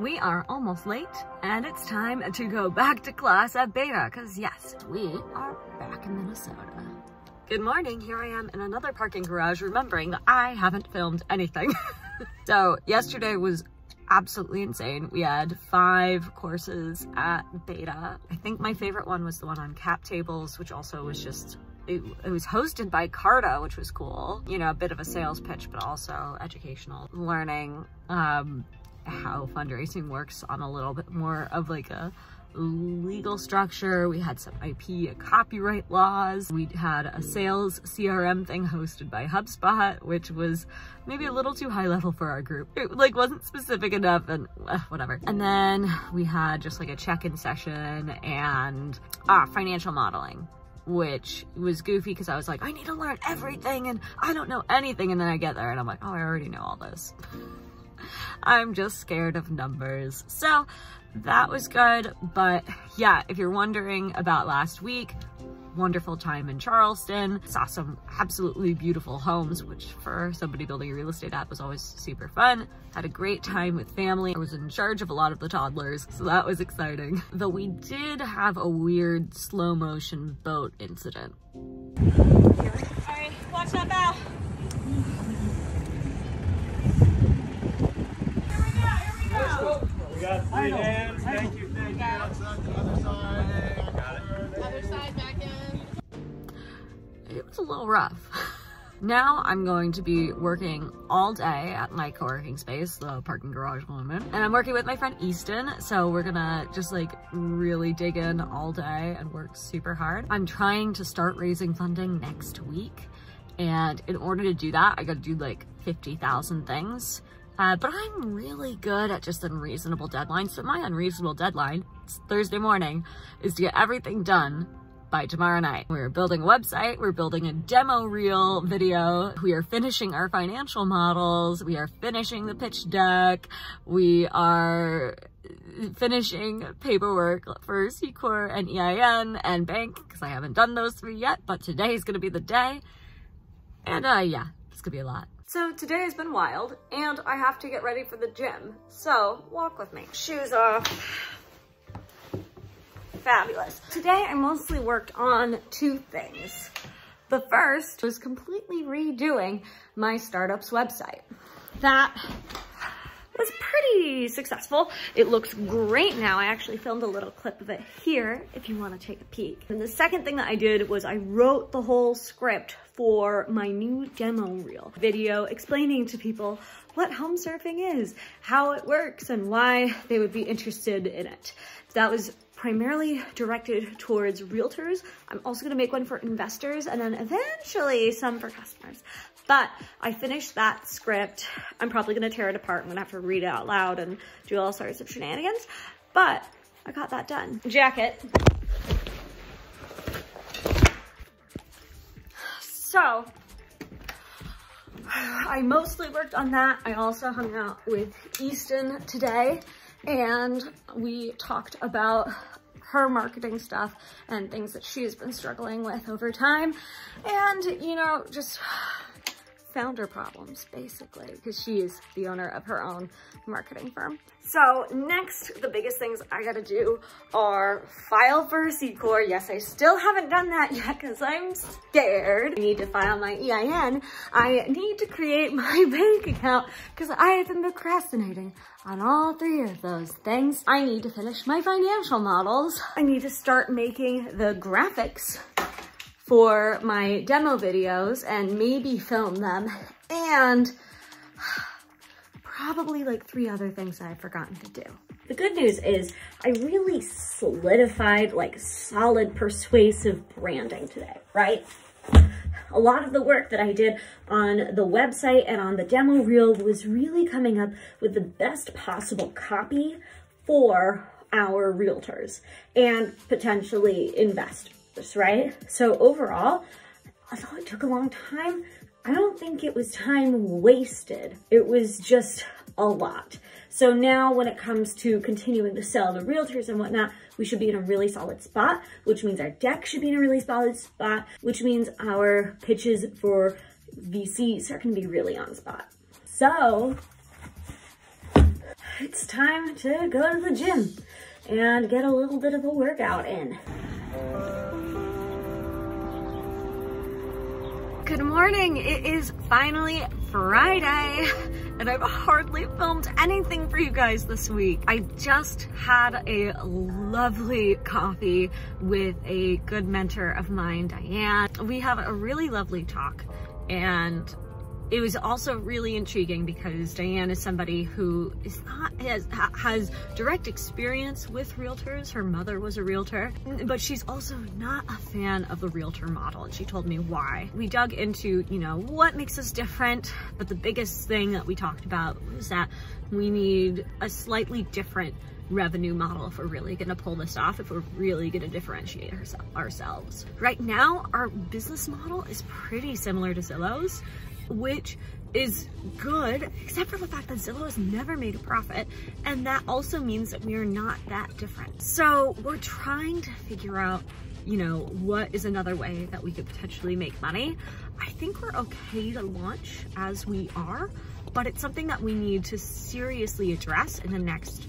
We are almost late, and it's time to go back to class at Beta, because yes, we are back in Minnesota. Good morning, here I am in another parking garage, remembering that I haven't filmed anything. So yesterday was absolutely insane. We had 5 courses at Beta. I think my favorite one was the one on cap tables, which also was just, it was hosted by Carta, which was cool. You know, a bit of a sales pitch, but also educational. Learning how fundraising works on a little bit more of like a legal structure. We had some IP and copyright laws. We had a sales CRM thing hosted by Hubspot, which was maybe a little too high level for our group. It like wasn't specific enough and whatever. And then we had just like a check-in session and financial modeling, which was goofy because I was like, I need to learn everything and I don't know anything. And then I get there and I'm like, oh, I already know all this. I'm just scared of numbers. So that was good. But yeah, if you're wondering about last week, wonderful time in Charleston. Saw some absolutely beautiful homes, which for somebody building a real estate app was always super fun. Had a great time with family. I was in charge of a lot of the toddlers, so that was exciting. Though we did have a weird slow motion boat incident. All right, watch that bow. We got 3 hands. Thank you. Thank you. Other side. Got it. Other side back in. It was a little rough. Now I'm going to be working all day at my co-working space, the parking garage woman. And I'm working with my friend Easton. So we're gonna just like really dig in all day and work super hard. I'm trying to start raising funding next week. And in order to do that, I gotta do like 50,000 things. But I'm really good at just unreasonable deadlines. So my unreasonable deadline, it's Thursday morning, is to get everything done by tomorrow night. We're building a website, we're building a demo reel video, we are finishing our financial models, we are finishing the pitch deck, we are finishing paperwork for C-Corp and EIN and bank, because I haven't done those 3 yet, but today is gonna be the day. And yeah, it's gonna be a lot. So today has been wild, and I have to get ready for the gym. So walk with me. Shoes off. Fabulous. Today I mostly worked on 2 things. The first was completely redoing my startup's website. That was pretty successful. It looks great now. I actually filmed a little clip of it here if you want to take a peek. And the second thing that I did was I wrote the whole script for my new demo reel video explaining to people what home surfing is, how it works, and why they would be interested in it. That was primarily directed towards realtors. I'm also gonna make one for investors and then eventually some for customers. But I finished that script. I'm probably gonna tear it apart. I'm gonna have to read it out loud and do all sorts of shenanigans, but I got that done. Jacket. So I mostly worked on that. I also hung out with Easton today and we talked about her marketing stuff and things that she's been struggling with over time. And, you know, just founder problems basically, because she is the owner of her own marketing firm. So next, the biggest things I gotta do are file for a C-Corp. Yes, I still haven't done that yet because I'm scared. I need to file my EIN. I need to create my bank account because I have been procrastinating on all 3 of those things. I need to finish my financial models. I need to start making the graphics for my demo videos and maybe film them, and probably like 3 other things that I've forgotten to do. The good news is I really solidified like solid persuasive branding today, right? A lot of the work that I did on the website and on the demo reel was really coming up with the best possible copy for our realtors and potentially investors. Right? So overall, although it took a long time, I don't think it was time wasted. It was just a lot. So now when it comes to continuing to sell to realtors and whatnot, we should be in a really solid spot, which means our deck should be in a really solid spot, which means our pitches for VCs are going to be really on spot. So it's time to go to the gym and get a little bit of a workout in. Good morning. It is finally Friday and I've hardly filmed anything for you guys this week. I just had a lovely coffee with a good mentor of mine, Diane. We have a really lovely talk, and it was also really intriguing because Diane is somebody who has direct experience with realtors. Her mother was a realtor, but she's also not a fan of the realtor model, and she told me why. We dug into, you know, what makes us different, but the biggest thing that we talked about was that we need a slightly different revenue model if we're really gonna pull this off, if we're really gonna differentiate ourselves. Right now, our business model is pretty similar to Zillow's, which is good, except for the fact that Zillow has never made a profit, and that also means that we are not that different. So we're trying to figure out, you know, what is another way that we could potentially make money. I think we're okay to launch as we are, but it's something that we need to seriously address in the next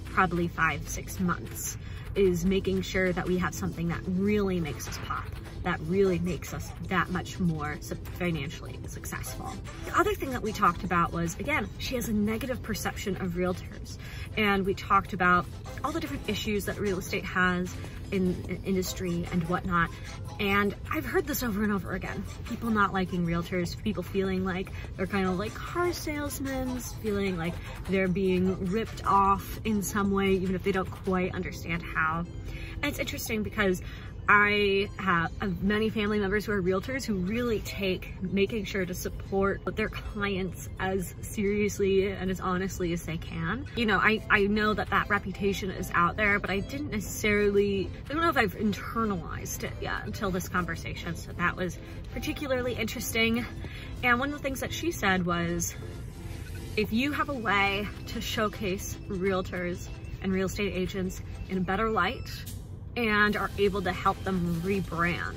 probably 5-6 months, is making sure that we have something that really makes us pop, that really makes us that much more financially successful. The other thing that we talked about was, again, she has a negative perception of realtors. And we talked about all the different issues that real estate has in industry and whatnot. And I've heard this over and over again. People not liking realtors, people feeling like they're kind of like car salesmen, feeling like they're being ripped off in some way, even if they don't quite understand how. And it's interesting because I have many family members who are realtors who really take making sure to support their clients as seriously and as honestly as they can. You know, I know that that reputation is out there, but I don't know if I've internalized it yet until this conversation. So that was particularly interesting. And one of the things that she said was, if you have a way to showcase realtors and real estate agents in a better light, and are able to help them rebrand,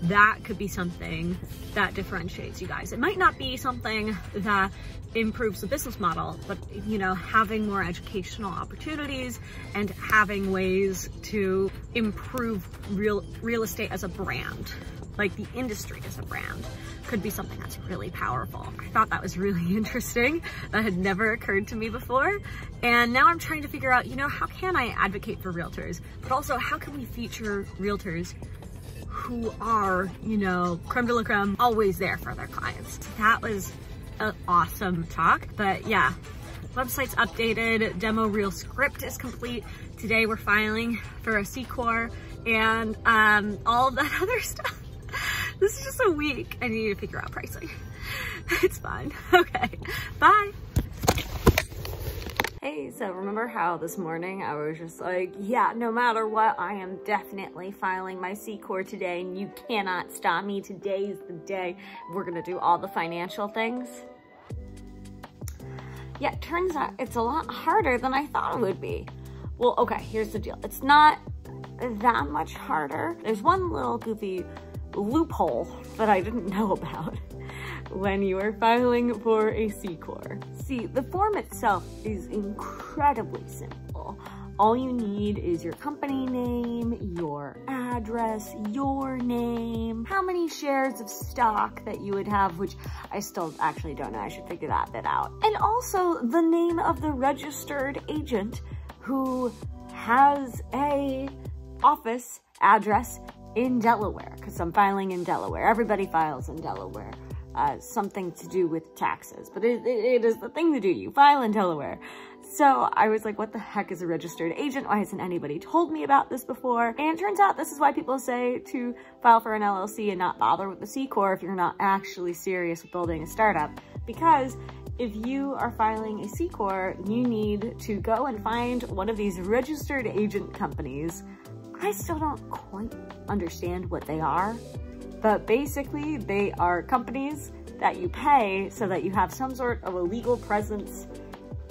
that could be something that differentiates you guys. It might not be something that improves the business model, but, you know, having more educational opportunities and having ways to improve real estate as a brand, like the industry as a brand, could be something that's really powerful. I thought that was really interesting. That had never occurred to me before. And now I'm trying to figure out, you know, how can I advocate for realtors, but also how can we feature realtors who are, you know, creme de la creme, always there for their clients. That was an awesome talk. But yeah, website's updated, demo reel script is complete. Today we're filing for a C Corp and all of that other stuff. This is just a week. I need to figure out pricing. It's fine. Okay, bye. Hey, so remember how this morning I was just like, yeah, no matter what, I am definitely filing my C Corp today and you cannot stop me. Today's the day. We're gonna do all the financial things. Yeah, it turns out it's a lot harder than I thought it would be. Well, okay, here's the deal. It's not that much harder. There's one little goofy loophole that I didn't know about when you are filing for a C Corp. See, the form itself is incredibly simple. All you need is your company name, your address, your name, how many shares of stock that you would have, which I still actually don't know. I should figure that bit out. And also the name of the registered agent who has a office address in Delaware, because I'm filing in Delaware. Everybody files in Delaware. Something to do with taxes, but it is the thing to do. You file in Delaware. So I was like, what the heck is a registered agent? Why hasn't anybody told me about this before? And it turns out this is why people say to file for an LLC and not bother with the C Corp if you're not actually serious with building a startup. Because if you are filing a C Corp, you need to go and find one of these registered agent companies. I still don't quite understand what they are, but basically they are companies that you pay so that you have some sort of a legal presence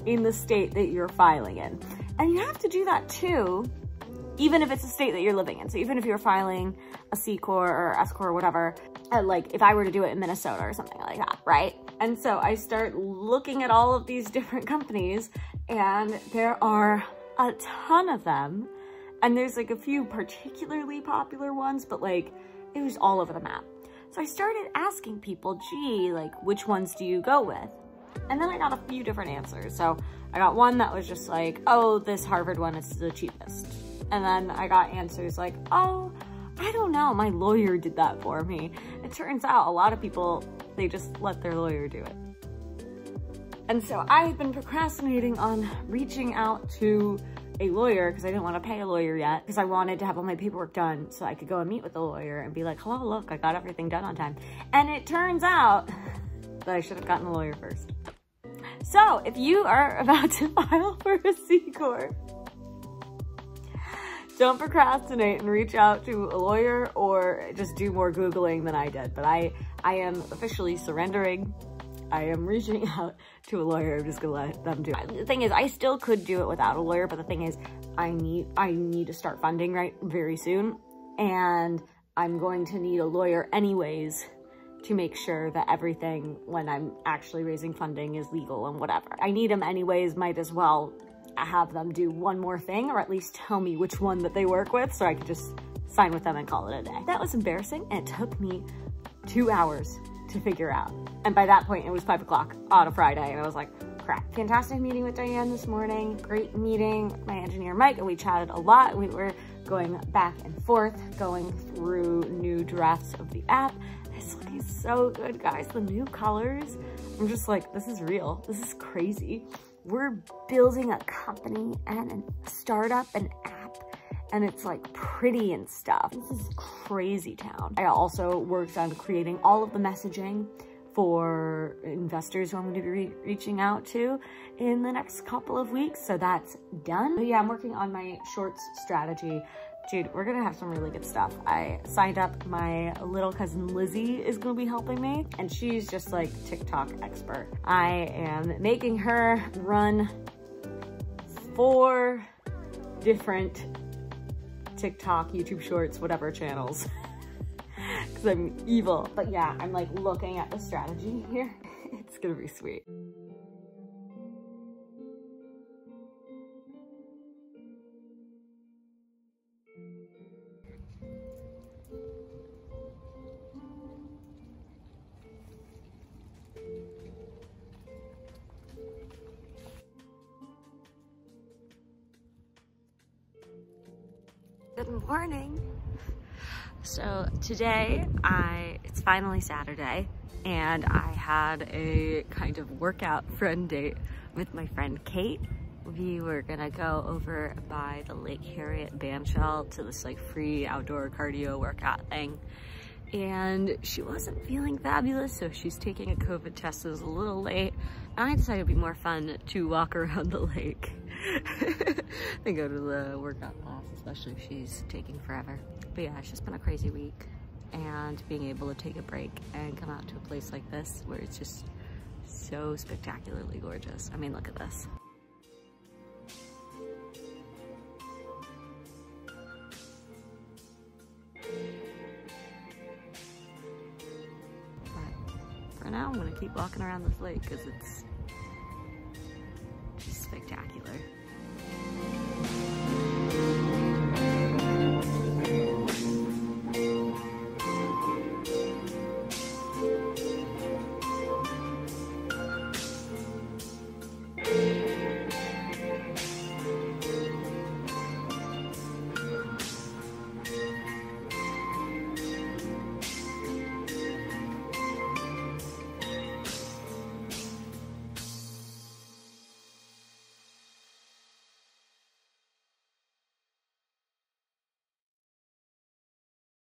in the state that you're filing in. And you have to do that too, even if it's a state that you're living in. So even if you're filing a C Corp or S Corp or whatever, like if I were to do it in Minnesota or something like that, right? And so I start looking at all of these different companies, and there are a ton of them. And there's like a few particularly popular ones, but like it was all over the map. So I started asking people, gee, like which ones do you go with? And then I got a few different answers. So I got one that was just like, oh, this Harvard one is the cheapest. And then I got answers like, oh, I don't know, my lawyer did that for me. It turns out a lot of people, they just let their lawyer do it. And so I had been procrastinating on reaching out to a lawyer because I didn't want to pay a lawyer yet, because I wanted to have all my paperwork done so I could go and meet with the lawyer and be like, hello, look, I got everything done on time. And it turns out that I should have gotten a lawyer first. So if you are about to file for a C Corp, don't procrastinate and reach out to a lawyer, or just do more Googling than I did. But I am officially surrendering. I am reaching out to a lawyer. I'm just gonna let them do it. The thing is, I still could do it without a lawyer, but the thing is, I need to start funding very soon. And I'm going to need a lawyer anyways to make sure that everything, when I'm actually raising funding, is legal and whatever. I need them anyways, might as well have them do one more thing, or at least tell me which one that they work with so I could just sign with them and call it a day. That was embarrassing, and it took me 2 hours to figure out. And by that point, it was 5 o'clock on a Friday, and I was like, crap. Fantastic meeting with Diane this morning. Great meeting with my engineer, Mike, and we chatted a lot. We were going back and forth, going through new drafts of the app. It's looking so good, guys. The new colors, I'm just like, this is real. This is crazy. We're building a company and a startup, an app, and it's like pretty and stuff. This is crazy town. I also worked on creating all of the messaging for investors who I'm going to be reaching out to in the next couple of weeks. So that's done. But yeah, I'm working on my shorts strategy. Dude, we're gonna have some really good stuff. I signed up, my little cousin Lizzie is gonna be helping me, and she's just like TikTok expert. I am making her run 4 different TikTok, YouTube Shorts, whatever channels, because I'm evil. But yeah, I'm like looking at the strategy here. It's gonna be sweet. Good morning. So today it's finally Saturday, and I had a kind of workout friend date with my friend Kate. We were gonna go over by the Lake Harriet bandshell to this like free outdoor cardio workout thing. And she wasn't feeling fabulous, so she's taking a COVID test. It was a little late. I decided it'd be more fun to walk around the lake than go to the workout class, especially if she's taking forever. But yeah, it's just been a crazy week, and being able to take a break and come out to a place like this where it's just so spectacularly gorgeous. I mean, look at this. For now, I'm gonna keep walking around this lake because it's just spectacular.